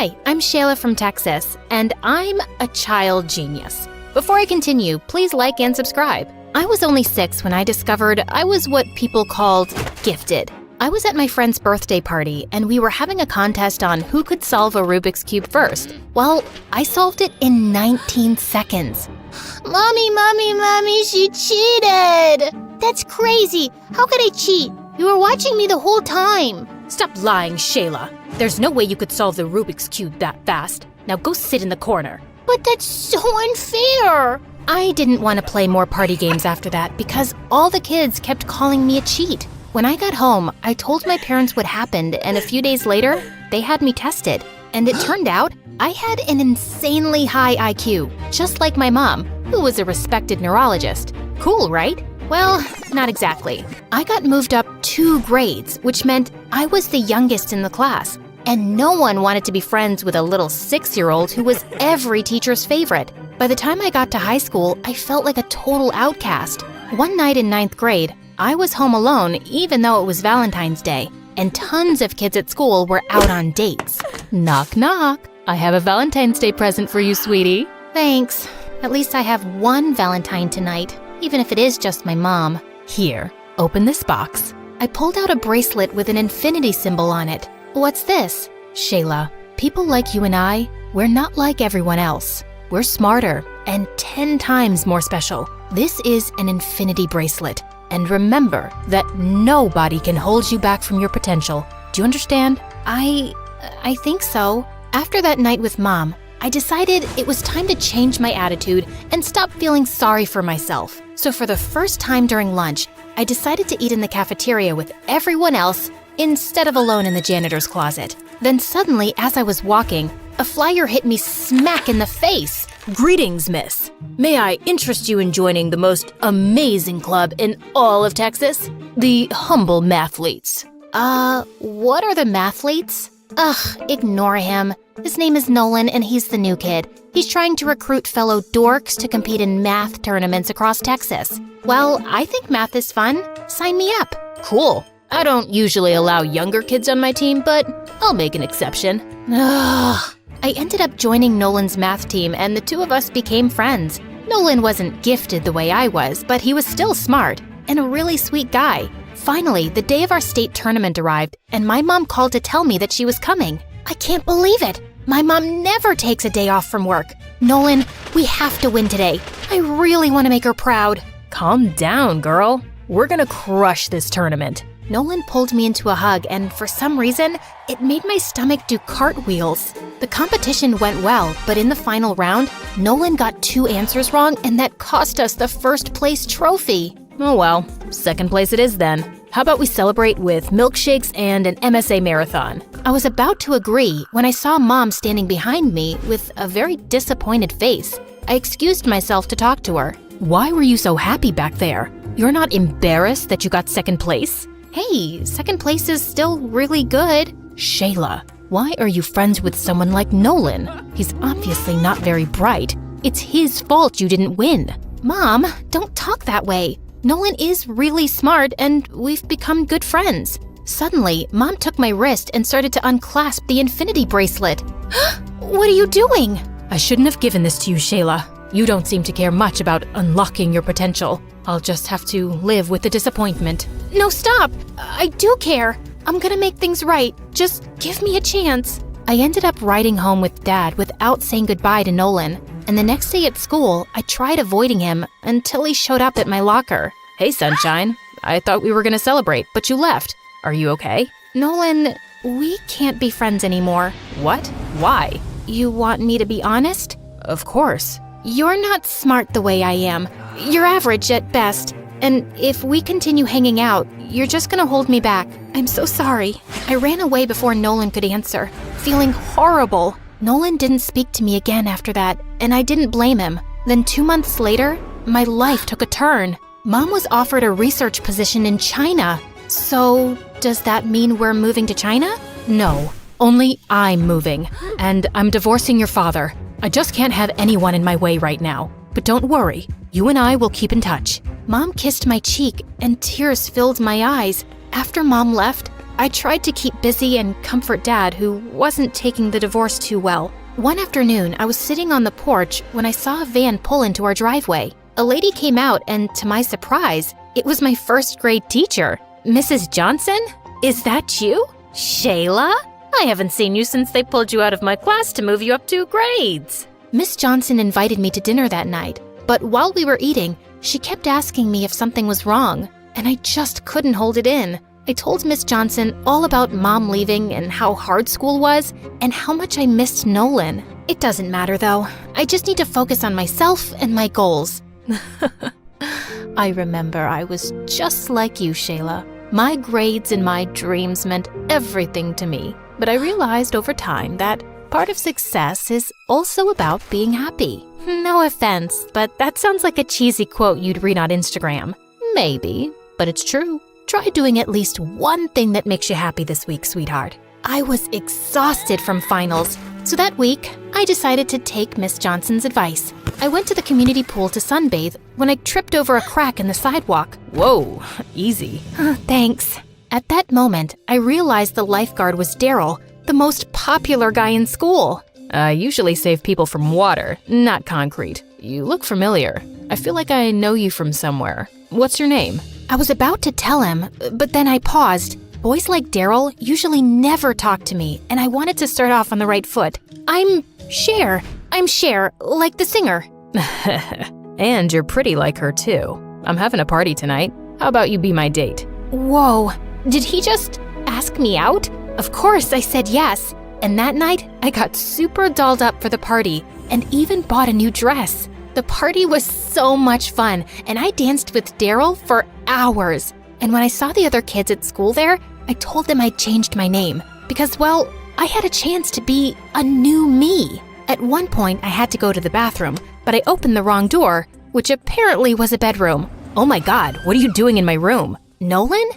Hi, I'm Shayla from Texas, and I'm a child genius. Before I continue, please like and subscribe. I was only 6 when I discovered I was what people called gifted. I was at my friend's birthday party, and we were having a contest on who could solve a Rubik's Cube first. Well, I solved it in 19 seconds. Mommy, she cheated! That's crazy. How could I cheat? You were watching me the whole time. Stop lying, Shayla. There's no way you could solve the Rubik's Cube that fast. Now go sit in the corner. But that's so unfair. I didn't want to play more party games after that because all the kids kept calling me a cheat. When I got home, I told my parents what happened, and a few days later, they had me tested. And it turned out I had an insanely high IQ, just like my mom, who was a respected neurologist. Cool, right? Well, not exactly. I got moved up 2 grades, which meant I was the youngest in the class. And no one wanted to be friends with a little 6-year-old who was every teacher's favorite. By the time I got to high school, I felt like a total outcast. One night in 9th grade, I was home alone even though it was Valentine's Day, and tons of kids at school were out on dates. Knock, knock. I have a Valentine's Day present for you, sweetie. Thanks. At least I have one Valentine tonight, even if it is just my mom. Here, open this box. I pulled out a bracelet with an infinity symbol on it. What's this? Shayla, people like you and I, we're not like everyone else. We're smarter and 10 times more special. This is an infinity bracelet. And remember that nobody can hold you back from your potential. Do you understand? I think so. After that night with Mom, I decided it was time to change my attitude and stop feeling sorry for myself. So for the first time during lunch, I decided to eat in the cafeteria with everyone else instead of alone in the janitor's closet. Then suddenly, as I was walking, a flyer hit me smack in the face. Greetings, miss. May I interest you in joining the most amazing club in all of Texas? The Humble Mathletes. What are the Mathletes? Ugh, ignore him. His name is Nolan and he's the new kid. He's trying to recruit fellow dorks to compete in math tournaments across Texas. Well, I think math is fun. Sign me up. Cool. I don't usually allow younger kids on my team, but I'll make an exception. Ugh. I ended up joining Nolan's math team and the two of us became friends. Nolan wasn't gifted the way I was, but he was still smart and a really sweet guy. Finally, the day of our state tournament arrived and my mom called to tell me that she was coming. I can't believe it. My mom never takes a day off from work. Nolan, we have to win today. I really want to make her proud. Calm down, girl. We're gonna crush this tournament. Nolan pulled me into a hug, and for some reason, it made my stomach do cartwheels. The competition went well, but in the final round, Nolan got 2 answers wrong, and that cost us the first place trophy. Oh well, second place it is then. How about we celebrate with milkshakes and an MSA marathon? I was about to agree when I saw Mom standing behind me with a very disappointed face. I excused myself to talk to her. Why were you so happy back there? You're not embarrassed that you got second place? Hey, second place is still really good. Shayla, why are you friends with someone like Nolan? He's obviously not very bright. It's his fault you didn't win. Mom, don't talk that way. Nolan is really smart and we've become good friends. Suddenly, Mom took my wrist and started to unclasp the infinity bracelet. What are you doing? I shouldn't have given this to you, Shayla. You don't seem to care much about unlocking your potential. I'll just have to live with the disappointment. No, stop! I do care. I'm gonna make things right. Just give me a chance. I ended up riding home with Dad without saying goodbye to Nolan. And the next day at school, I tried avoiding him until he showed up at my locker. Hey, sunshine. I thought we were gonna celebrate, but you left. Are you okay? Nolan, we can't be friends anymore. What? Why? You want me to be honest? Of course. You're not smart the way I am. You're average at best. And if we continue hanging out, you're just gonna hold me back. I'm so sorry. I ran away before Nolan could answer, feeling horrible. Nolan didn't speak to me again after that, and I didn't blame him. Then 2 months later, my life took a turn. Mom was offered a research position in China. So, does that mean we're moving to China? No, only I'm moving. And I'm divorcing your father. I just can't have anyone in my way right now. But don't worry, you and I will keep in touch. Mom kissed my cheek and tears filled my eyes. After Mom left, I tried to keep busy and comfort Dad, who wasn't taking the divorce too well. One afternoon, I was sitting on the porch when I saw a van pull into our driveway. A lady came out, and to my surprise, it was my first grade teacher. Mrs. Johnson? Is that you? Shayla? I haven't seen you since they pulled you out of my class to move you up 2 grades. Miss Johnson invited me to dinner that night, but while we were eating, she kept asking me if something was wrong, and I just couldn't hold it in. I told Miss Johnson all about Mom leaving and how hard school was and how much I missed Nolan. It doesn't matter though. I just need to focus on myself and my goals. I remember I was just like you, Shayla. My grades and my dreams meant everything to me, but I realized over time that part of success is also about being happy. No offense, but that sounds like a cheesy quote you'd read on Instagram. Maybe, but it's true. Try doing at least one thing that makes you happy this week, sweetheart. I was exhausted from finals, so that week, I decided to take Miss Johnson's advice. I went to the community pool to sunbathe when I tripped over a crack in the sidewalk. Whoa, easy. Thanks. At that moment, I realized the lifeguard was Daryl, the most popular guy in school. I usually save people from water, not concrete. You look familiar. I feel like I know you from somewhere. What's your name? I was about to tell him, but then I paused. Boys like Daryl usually never talk to me, and I wanted to start off on the right foot. I'm Cher, like the singer. And you're pretty like her, too. I'm having a party tonight. How about you be my date? Whoa, did he just ask me out? Of course, I said yes. And that night, I got super dolled up for the party and even bought a new dress. The party was so much fun, and I danced with Daryl for hours. And when I saw the other kids at school there, I told them I'd changed my name because, well, I had a chance to be a new me. At one point, I had to go to the bathroom, but I opened the wrong door, which apparently was a bedroom. Oh my God, what are you doing in my room? Nolan?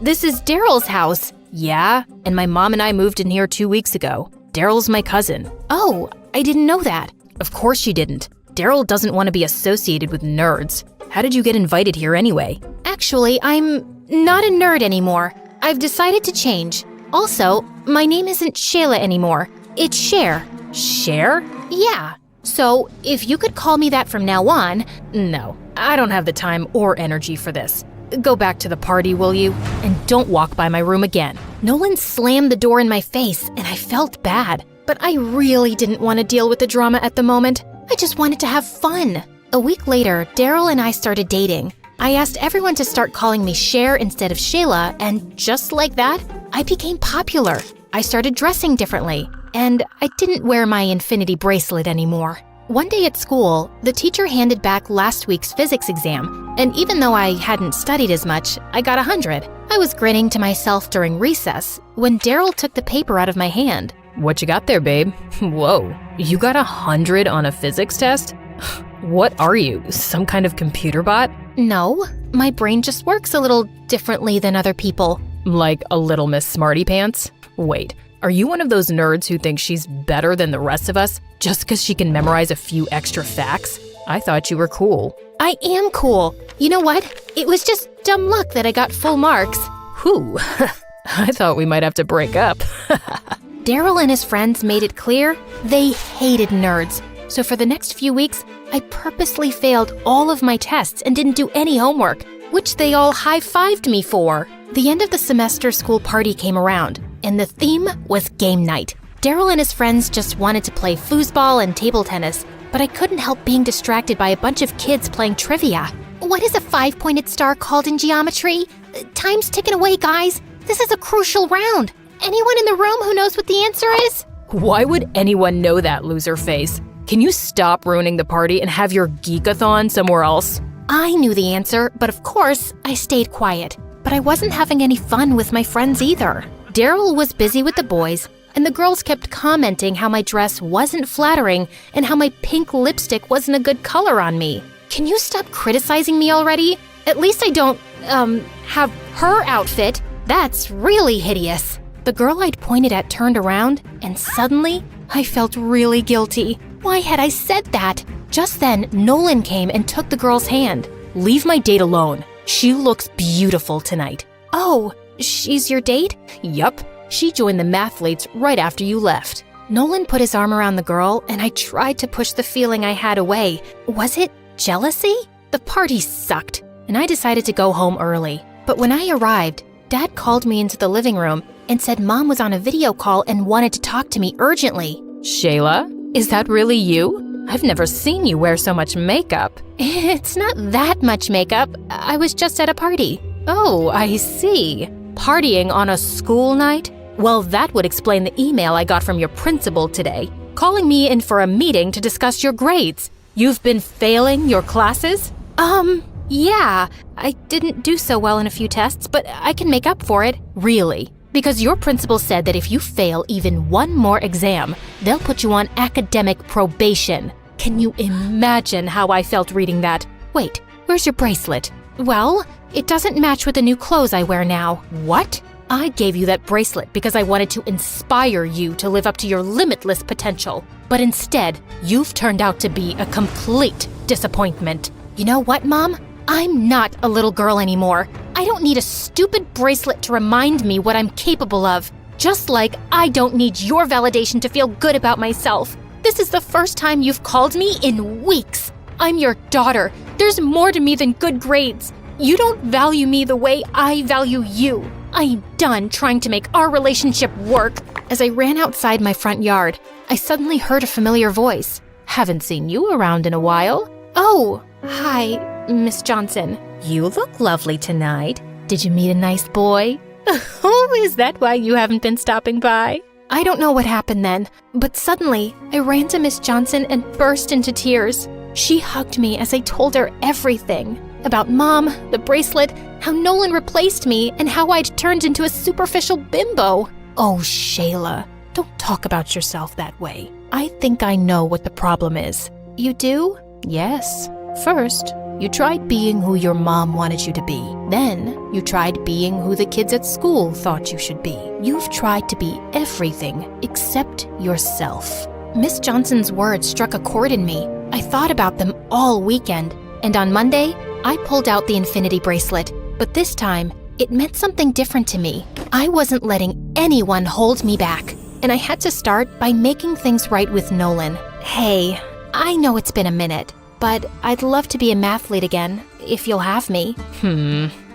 This is Daryl's house. Yeah, and my mom and I moved in here 2 weeks ago. Daryl's my cousin. Oh, I didn't know that. Of course you didn't. Daryl doesn't want to be associated with nerds. How did you get invited here anyway? Actually, I'm not a nerd anymore. I've decided to change. Also, my name isn't Shayla anymore. It's Cher. Cher? Yeah. So, if you could call me that from now on… No, I don't have the time or energy for this. Go back to the party, will you? And don't walk by my room again. Nolan slammed the door in my face, and I felt bad. But I really didn't want to deal with the drama at the moment. I just wanted to have fun. A week later, Daryl and I started dating. I asked everyone to start calling me Cher instead of Shayla, and just like that, I became popular. I started dressing differently, and I didn't wear my infinity bracelet anymore. One day at school, the teacher handed back last week's physics exam, and even though I hadn't studied as much, I got 100. I was grinning to myself during recess when Daryl took the paper out of my hand. What you got there, babe? Whoa, you got 100 on a physics test? What are you, some kind of computer bot? No, my brain just works a little differently than other people. Like a little Miss Smarty Pants? Wait, are you one of those nerds who thinks she's better than the rest of us just because she can memorize a few extra facts? I thought you were cool. I am cool. You know what? It was just dumb luck that I got full marks. Whew, I thought we might have to break up. Daryl and his friends made it clear they hated nerds. So for the next few weeks, I purposely failed all of my tests and didn't do any homework, which they all high-fived me for. The end of the semester school party came around, and the theme was game night. Daryl and his friends just wanted to play foosball and table tennis, but I couldn't help being distracted by a bunch of kids playing trivia. What is a 5-pointed star called in geometry? Time's ticking away, guys. This is a crucial round. Anyone in the room who knows what the answer is? Why would anyone know that, loser face? Can you stop ruining the party and have your geekathon somewhere else? I knew the answer, but of course, I stayed quiet. But I wasn't having any fun with my friends either. Daryl was busy with the boys, and the girls kept commenting how my dress wasn't flattering and how my pink lipstick wasn't a good color on me. Can you stop criticizing me already? At least I don't, have her outfit. That's really hideous. The girl I'd pointed at turned around, and suddenly, I felt really guilty. Why had I said that? Just then, Nolan came and took the girl's hand. Leave my date alone. She looks beautiful tonight. Oh, she's your date? Yup, she joined the mathletes right after you left. Nolan put his arm around the girl, and I tried to push the feeling I had away. Was it jealousy? The party sucked, and I decided to go home early. But when I arrived, Dad called me into the living room and said Mom was on a video call and wanted to talk to me urgently. Shayla, is that really you? I've never seen you wear so much makeup. It's not that much makeup. I was just at a party. Oh, I see. Partying on a school night? Well, that would explain the email I got from your principal today, calling me in for a meeting to discuss your grades. You've been failing your classes? Yeah, I didn't do so well in a few tests, but I can make up for it. Really? Because your principal said that if you fail even one more exam, they'll put you on academic probation. Can you imagine how I felt reading that? Wait, where's your bracelet? Well, it doesn't match with the new clothes I wear now. What? I gave you that bracelet because I wanted to inspire you to live up to your limitless potential. But instead, you've turned out to be a complete disappointment. You know what, Mom? I'm not a little girl anymore. I don't need a stupid bracelet to remind me what I'm capable of. Just like I don't need your validation to feel good about myself. This is the first time you've called me in weeks. I'm your daughter. There's more to me than good grades. You don't value me the way I value you. I'm done trying to make our relationship work. As I ran outside my front yard, I suddenly heard a familiar voice. Haven't seen you around in a while. Oh, hi, Miss Johnson. You look lovely tonight. Did you meet a nice boy? Oh, is that why you haven't been stopping by? I don't know what happened then, but suddenly I ran to Miss Johnson and burst into tears. She hugged me as I told her everything. About Mom, the bracelet, how Nolan replaced me, and how I'd turned into a superficial bimbo. Oh, Shayla, don't talk about yourself that way. I think I know what the problem is. You do? Yes. First, you tried being who your mom wanted you to be. Then, you tried being who the kids at school thought you should be. You've tried to be everything except yourself. Miss Johnson's words struck a chord in me. I thought about them all weekend, and on Monday, I pulled out the infinity bracelet, but this time, it meant something different to me. I wasn't letting anyone hold me back, and I had to start by making things right with Nolan. Hey, I know it's been a minute, but I'd love to be a mathlete again, if you'll have me.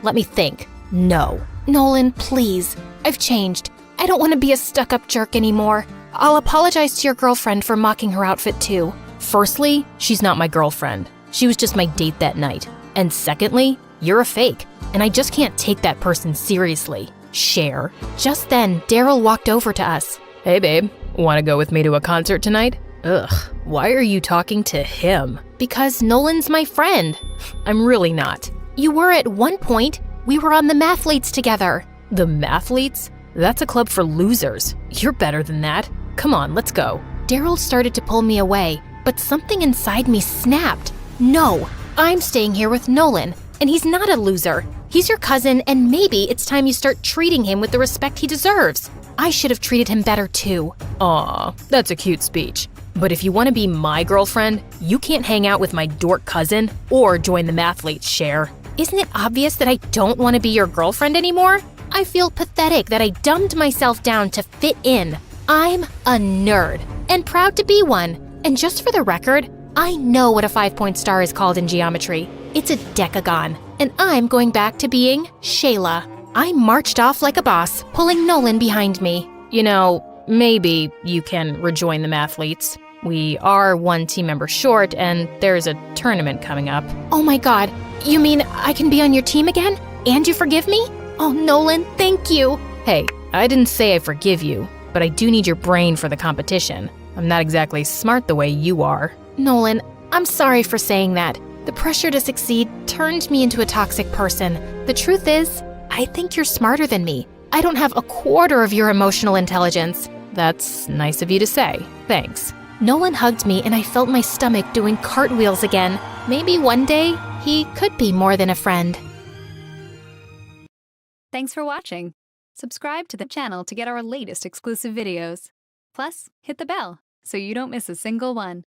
Let me think. No. Nolan, please. I've changed. I don't want to be a stuck-up jerk anymore. I'll apologize to your girlfriend for mocking her outfit too. Firstly, she's not my girlfriend. She was just my date that night. And secondly, you're a fake, and I just can't take that person seriously. Cher. Just then, Daryl walked over to us. Hey babe, wanna go with me to a concert tonight? Ugh, why are you talking to him? Because Nolan's my friend. I'm really not. You were at one point. We were on the mathletes together. The mathletes? That's a club for losers. You're better than that. Come on, let's go. Daryl started to pull me away, but something inside me snapped. No, I'm staying here with Nolan, and he's not a loser. He's your cousin, and maybe it's time you start treating him with the respect he deserves. I should have treated him better too. Aw, that's a cute speech. But if you want to be my girlfriend, you can't hang out with my dork cousin or join the mathletes, Cher. Isn't it obvious that I don't want to be your girlfriend anymore? I feel pathetic that I dumbed myself down to fit in. I'm a nerd, and proud to be one. And just for the record, I know what a 5-point star is called in geometry. It's a decagon, and I'm going back to being Shayla. I marched off like a boss, pulling Nolan behind me. You know, maybe you can rejoin the mathletes. We are one team member short, and there's a tournament coming up. Oh my god, you mean I can be on your team again? And you forgive me? Oh, Nolan, thank you. Hey, I didn't say I forgive you, but I do need your brain for the competition. I'm not exactly smart the way you are. Nolan, I'm sorry for saying that. The pressure to succeed turned me into a toxic person. The truth is, I think you're smarter than me. I don't have a quarter of your emotional intelligence. That's nice of you to say. Thanks. Nolan hugged me and I felt my stomach doing cartwheels again. Maybe one day, he could be more than a friend. Thanks for watching. Subscribe to the channel to get our latest exclusive videos. Plus, hit the bell so you don't miss a single one.